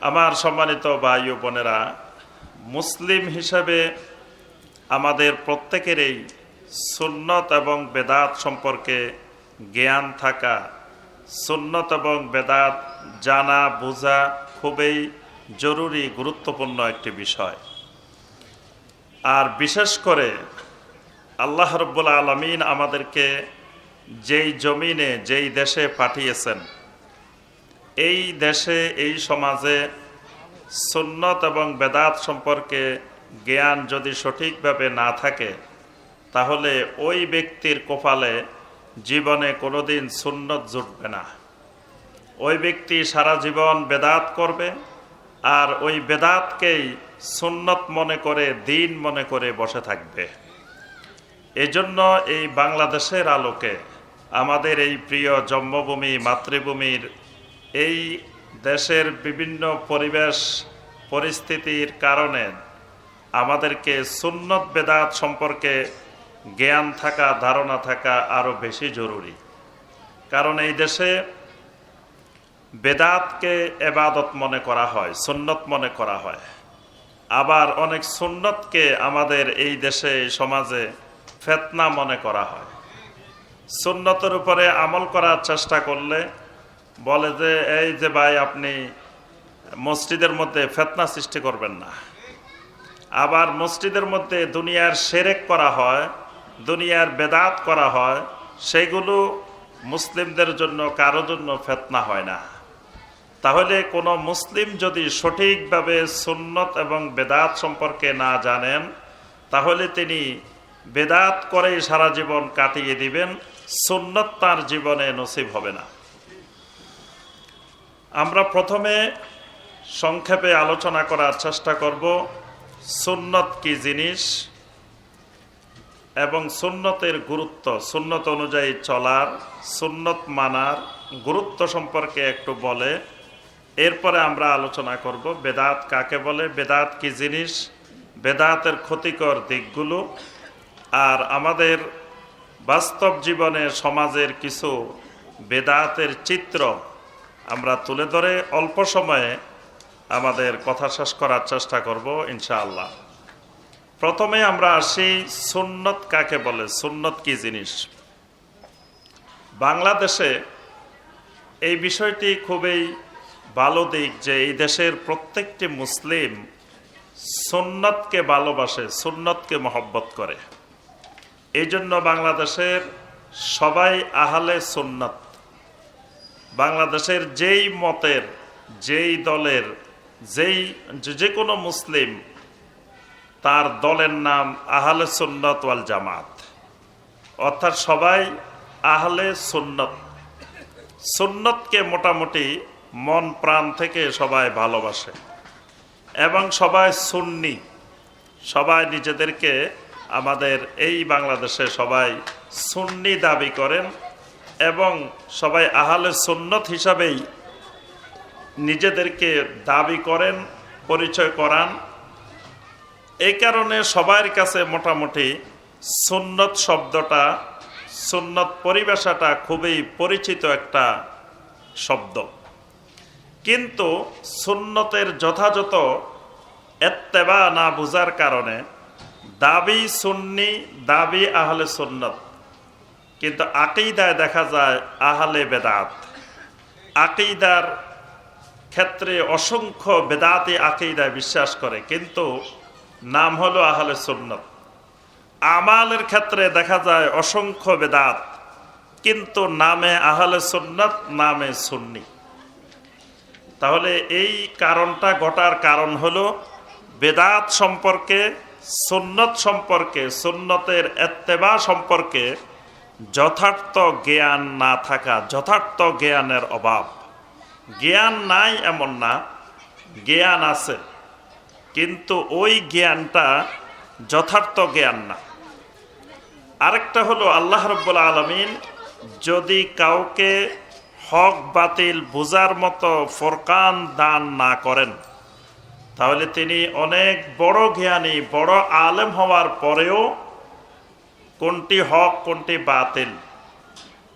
আমার সম্মানিত ভাই ও বোনেরা, মুসলিম হিসাবে আমাদের প্রত্যেকেরই সুন্নত এবং বেদাত সম্পর্কে জ্ঞান থাকা, সুন্নত এবং বেদাত জানা বোঝা খুবই জরুরি, গুরুত্বপূর্ণ একটি বিষয়। আর বিশেষ করে আল্লাহ রাব্বুল আলামিন আমাদেরকে যেই জমিনে, যেই দেশে পাঠিয়েছেন, এই দেশে, এই সমাজে সুন্নত এবং বেদাত সম্পর্কে জ্ঞান যদি সঠিকভাবে না থাকে, তাহলে ওই ব্যক্তির কপালে জীবনে কোনোদিন সুন্নত জুটবে না। ওই ব্যক্তি সারা জীবন বেদাত করবে, আর ওই বেদাতকেই সুন্নত মনে করে, দিন মনে করে বসে থাকবে। এজন্য এই বাংলাদেশের আলোকে, আমাদের এই প্রিয় জন্মভূমি, মাতৃভূমির এই দেশের বিভিন্ন পরিবেশ পরিস্থিতির কারণে আমাদেরকে সুন্নত বেদাত সম্পর্কে জ্ঞান থাকা, ধারণা থাকা আরও বেশি জরুরি। কারণ এই দেশে বেদাতকে এবাদত মনে করা হয়, সুন্নত মনে করা হয়। আবার অনেক সুন্নতকে আমাদের এই দেশে, এই সমাজে ফিতনা মনে করা হয়। সুন্নতের উপরে আমল করার চেষ্টা করলে বলে যে, এই যে ভাই, আপনি মসজিদের মধ্যে ফিতনা সৃষ্টি করবেন না। আবার মসজিদের মধ্যে দুনিয়ার শিরক করা হয়, দুনিয়ার বেদাত করা হয়, সেগুলো মুসলিমদের জন্য, কারো জন্য ফিতনা হয় না। তাহলে কোনো মুসলিম যদি সঠিকভাবে সুন্নত এবং বেদাত সম্পর্কে না জানেন, তাহলে তিনি বেদাত করেই সারা জীবন কাটিয়ে দিবেন, সুন্নত তার জীবনে নসিব হবে না। আমরা প্রথমে সংক্ষেপে আলোচনা করার চেষ্টা করব সুন্নত কি জিনিস এবং সুন্নতের গুরুত্ব, সুন্নত অনুযায়ী চলার, সুন্নত মানার গুরুত্ব সম্পর্কে একটু বলে এরপরে আমরা আলোচনা করব বেদাত কাকে বলে, বেদাত কি জিনিস, বেদাতের ক্ষতিকর দিকগুলো, আর আমাদের বাস্তব জীবনে সমাজের কিছু বেদাতের চিত্র আমরা তুলে ধরে অল্প সময়ে আমাদের কথা শেষ করার চেষ্টা করব ইনশাআল্লাহ। প্রথমে আমরা আসি সুন্নত কাকে বলে, সুন্নত কি জিনিস। বাংলাদেশে এই বিষয়টি খুবই ভালো দিক যে এই দেশের প্রত্যেকটি মুসলিম সুন্নতকে ভালোবাসে, সুন্নতকে মহব্বত করে। এই জন্য বাংলাদেশের সবাই আহলে সুন্নত। বাংলাদেশের যেই মতের, যেই দলের, যে কোনো মুসলিম, তার দলের নাম আহলে সুন্নত ওয়াল জামাত, অর্থাৎ সবাই আহলে সুন্নত। সুন্নতকে মোটামুটি মন প্রাণ থেকে সবাই ভালোবাসে এবং সবাই সুন্নি। সবাই নিজেদেরকে, আমাদের এই বাংলাদেশে সবাই সুন্নি দাবি করেন এবং সবাই আহলে সুন্নত হিসাবেই নিজেদেরকে দাবি করেন, পরিচয় করান। এই কারণে সবার কাছে মোটামুটি সুন্নত শব্দটা, সুন্নত পরিভাষাটা খুবই পরিচিত একটা শব্দ। কিন্তু সুন্নতের যথাযথ ইত্তেবা না বুঝার কারণে দাবি সুন্নি, দাবি আহলে সুন্নত, কিন্তু আকীদায় দেখা যায় আহলে বেদাত। আকীদার ক্ষেত্রে অসংখ্য বেদাতি আকীদায় বিশ্বাস করে, কিন্তু নাম হলো আহলে সুন্নত। আমালের ক্ষেত্রে দেখা যায় অসংখ্য বেদাত, কিন্তু নামে আহলে সুন্নত, নামে সুন্নি। তাহলে এই কারণটা ঘটার কারণ হলো বেদাত সম্পর্কে, সুন্নত সম্পর্কে, সুন্নতের ইত্তেবা সম্পর্কে যথার্থ জ্ঞান না থাকা, যথার্থ জ্ঞানের অভাব। জ্ঞান নাই এমন না, জ্ঞান আছে, কিন্তু ওই জ্ঞানটা যথার্থ জ্ঞান না। আরেকটা হলো আল্লাহ রাব্বুল আলামিন যদি কাউকে হক বাতিল বুঝার মতো ফুরকান দান না করেন, তাহলে তিনি অনেক বড় জ্ঞানী, বড় আলেম হওয়ার পরেও কোনটি হক, কোনটি বাতিল,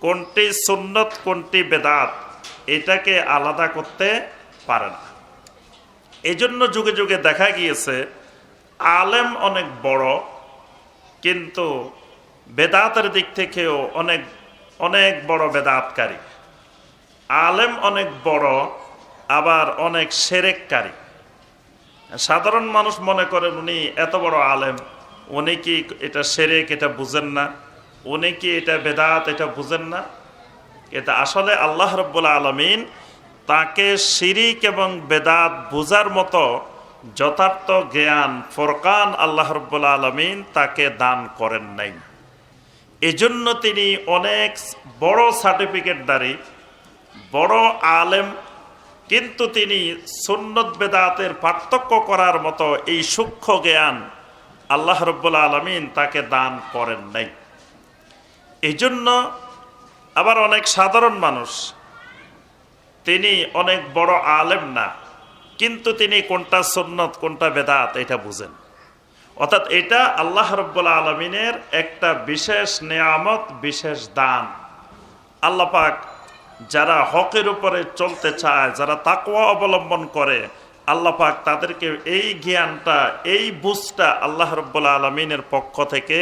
কোনটি সুন্নত, কোনটি বেদাত, এটাকে আলাদা করতে পারে না। এজন্য যুগে যুগে দেখা গিয়েছে আলেম অনেক বড়, কিন্তু বেদাতের দিক থেকেও অনেক অনেক বড় বেদাতকারী। আলেম অনেক বড়, আবার অনেক শিরককারী। সাধারণ মানুষ মনে করেন উনি এত বড় আলেম, উনি কি এটা শিরক এটা বুঝেন না, উনি কি এটা বেদাত এটা বুঝেন না। এটা আসলে আল্লাহ রাব্বুল আলামিন তাকে শিরিক এবং বেদাত বুঝার মতো যথার্থ জ্ঞান ফুরকান আল্লাহ রাব্বুল আলামিন তাকে দান করেন নাই। এজন্য তিনি অনেক বড় সার্টিফিকেটধারী, বড় আলেম, কিন্তু তিনি সুন্নত বেদাতের পার্থক্য করার মতো এই সূক্ষ্ম জ্ঞান আল্লাহ রাব্বুল আলামিন তাকে দান করেন নাই। এজন্য আবার অনেক সাধারণ মানুষ, তিনি অনেক বড় আলেম না, কিন্তু তিনি কোনটা সুন্নত কোনটা বেদাত এটা বুঝেন। অর্থাৎ এটা আল্লাহ রাব্বুল আলামিনের একটা বিশেষ নেয়ামত, বিশেষ দান। আল্লাহ পাক যারা হকের উপরে চলতে চায়, যারা তাকওয়া অবলম্বন করে, আল্লাহ পাক তাদেরকে এই জ্ঞানটা, এই বুঝটা আল্লাহ রাব্বুল আলামিনের পক্ষ থেকে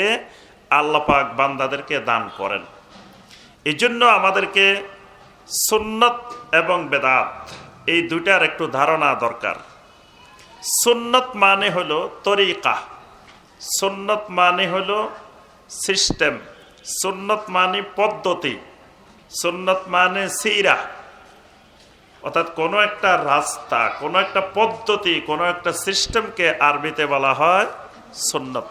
আল্লাহ পাক বান্দাদেরকে দান করেন। এই জন্য আমাদেরকে সুন্নত এবং বেদাত এই দুইটার একটু ধারণা দরকার। সুন্নত মানে হলো তরিকা, সুন্নত মানে হলো সিস্টেম, সুন্নত মানে পদ্ধতি, সুন্নত মানে সিরা। অর্থাৎ কোনো একটা রাস্তা, কোনো একটা পদ্ধতি, কোনো একটা সিস্টেমকে আরবিতে বলা হয় সুন্নত।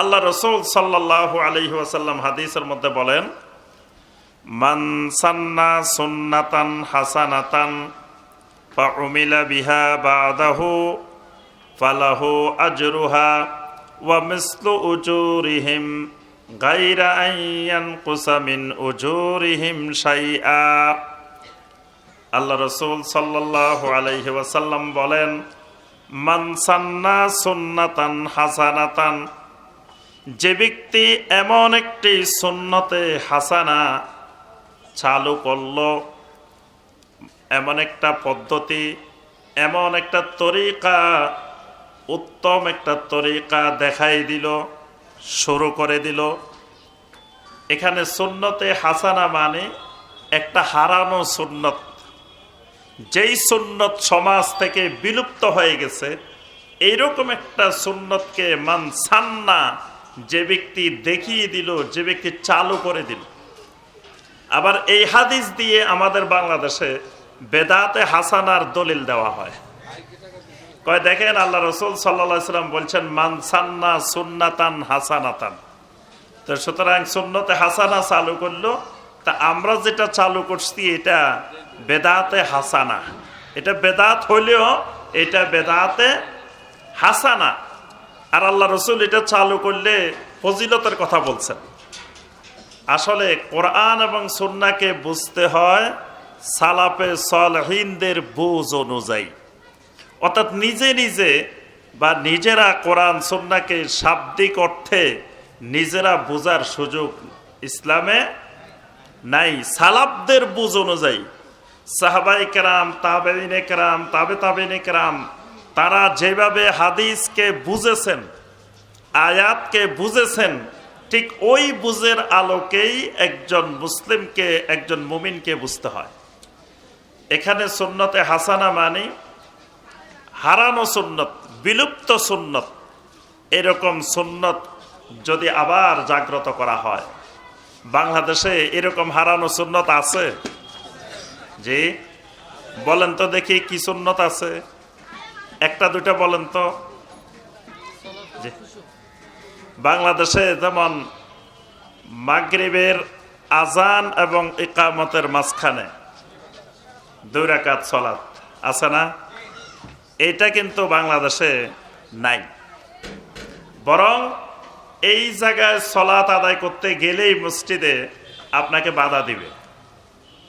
আল্লাহ রাসূল সাল্লাল্লাহু আলাইহি ওয়াসাল্লাম হাদিসের মধ্যে বলেন, মান সান্না সুন্নাতান হাসানাতান ফাউমিলা বিহা বাদাহু ফালাহু আজরুহা ওয়া মিসলু উজুরিহিম গায়রা আন ইয়ানকুসা মিন উজুরিহিম শাইআ। আল্লাহ রাসূল সাল্লাল্লাহু আলাইহি ওয়াসাল্লাম বলেন, মান সান্না সুন্নাতান হাসানাতান, যে ব্যক্তি এমন একটি সুন্নতে হাসানা চালু করলো, এমন একটা পদ্ধতি, এমন একটা তরিকা, উত্তম একটা তরিকা দেখাই দিল, শুরু করে দিল। এখানে সুন্নতে হাসানা মানে একটা হারানো সুন্নত, যেই সুন্নত সমাজ থেকে বিলুপ্ত হয়ে গেছে, এইরকম একটা সুন্নতকে মান সান্না, যে ব্যক্তি দেখিয়ে দিল, যে ব্যক্তি চালু করে দিল। আবার এই হাদিস দিয়ে আমাদের বাংলাদেশে বেদাতে হাসানার দলিল দেওয়া হয়। কয় দেখেন, আল্লাহ রাসূল সাল্লাল্লাহু আলাইহি ওয়াসাল্লাম বলছেন মান সান্না সুন্নাতান হাসানাতান। তো সুতরাং সুন্নতে হাসানা চালু করলো, তা আমরা যেটা চালু করছি এটা বেদাতে হাসানা। এটা বেদাত হইলেও এটা বেদাতে হাসানা। আর আল্লাহ রাসূল এটা চালু করলে ফজিলতের কথা বলছেন। আসলে কোরআন এবং সুন্নাহকে বুঝতে হয় সালাফে সালেহিনদের বুঝ অনুযায়ী। অর্থাৎ নিজে নিজে বা নিজেরা কোরআন সুন্নাহকে শাব্দিক অর্থে নিজেরা বোঝার সুযোগ ইসলামে নাই। সালাফদের বুঝ অনুযায়ী, সাহাবায়ে কেরাম, তাবেঈনে কেরাম, তাবেঈনে কেরাম, তারা যেভাবে হাদিসকে বুঝেছেন, আয়াতকে বুঝেছেন, ঠিক ওই বুঝের আলোকেই একজন মুসলিমকে, একজন মুমিনকে বুঝতে হয়। এখানে সুন্নতে হাসানা মানে হারানো সুন্নত, বিলুপ্ত সুন্নত। এরকম সুন্নত যদি আবার জাগ্রত করা হয়, বাংলাদেশে এরকম হারানো সুন্নত আছে? জি বলেন তো দেখি, কি সুন্নত আছে? একটা দুইটা বলেন তো। বাংলাদেশে যেমন মাগরিবের আজান এবং ইকামতের মাঝখানে 2 রাকাত সালাত আছে না? এটা কিন্তু বাংলাদেশে নাই। বরং এই জায়গায় সালাত আদায় করতে গেলেই মসজিদে আপনাকে বাধা দিবে,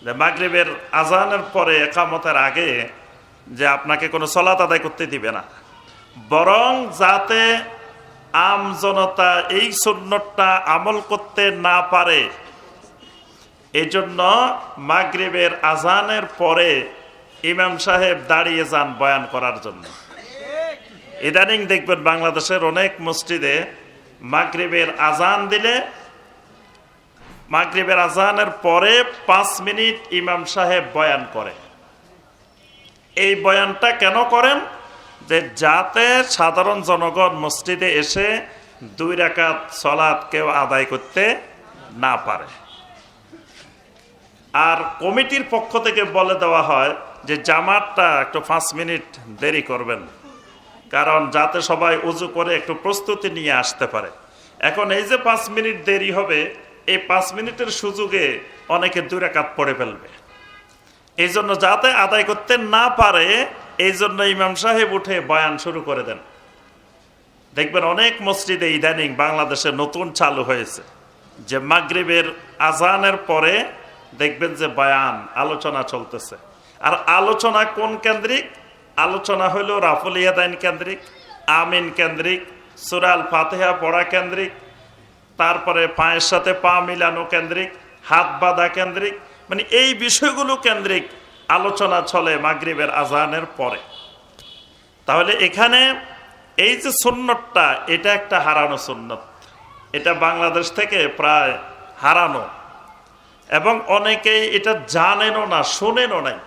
যে মাগরিবের আজানের পরে ইকামতের আগে যে আপনাকে কোনো সালাত আদায় করতে দিবে না। বরং যাতে আম জনতা এই সুন্নতটা আমল করতে না পারে, এই জন্য মাগরিবের আজানের পরে ইমাম সাহেব দাঁড়িয়ে যান বয়ান করার জন্য। ইদানিং দেখবেন বাংলাদেশের অনেক মসজিদে মাগরিবের আজান দিলে মাগরিবের আজানের পরে 5 মিনিট ইমাম সাহেব বয়ান করে। এই বয়ানটা কেন করেন? যে যাতে সাধারণ জনগণ মসজিদে এসে 2 রাকাত সালাত কেউ আদায় করতে না পারে। আর কমিটির পক্ষ থেকে বলে দেওয়া হয় যে জামাতটা একটু 5 মিনিট দেরি করবেন, কারণ যাতে সবাই উজু করে একটু প্রস্তুতি নিয়ে আসতে পারে। এখন এই যে 5 মিনিট দেরি হবে, এই 5 মিনিটের সুযোগে অনেকে 2 রাকাত পড়ে ফেলবে। এই জন্য যাতে আদায় করতে না পারে, এই জন্য ইমাম সাহেব উঠে বয়ান শুরু করে দেন। দেখবেন অনেক মসজিদে ইদানিং বাংলাদেশে নতুন চালু হয়েছে যে মাগরিবের আজানের পরে দেখবেন যে বয়ান আলোচনা চলতেছে। আর আলোচনা কোন কেন্দ্রিক? আলোচনা হলো রাফুল ইয়াদাইন কেন্দ্রিক, আমিন কেন্দ্রিক, সূরা আল ফাতিহা পড়া কেন্দ্রিক, তারপরে পায়ের সাথে পা মিলানো কেন্দ্রিক, হাত বাঁধা কেন্দ্রিক, মানে এই বিষয়গুলো কেন্দ্রিক আলোচনা চলে মাগরিবের আজানের পরে। তাহলে এখানে এই যে সুন্নতটা, এটা একটা হারানো সুন্নত। এটা বাংলাদেশ থেকে প্রায় হারানো, এবং অনেকেই এটা জানেনও না, শোনেনও নাই।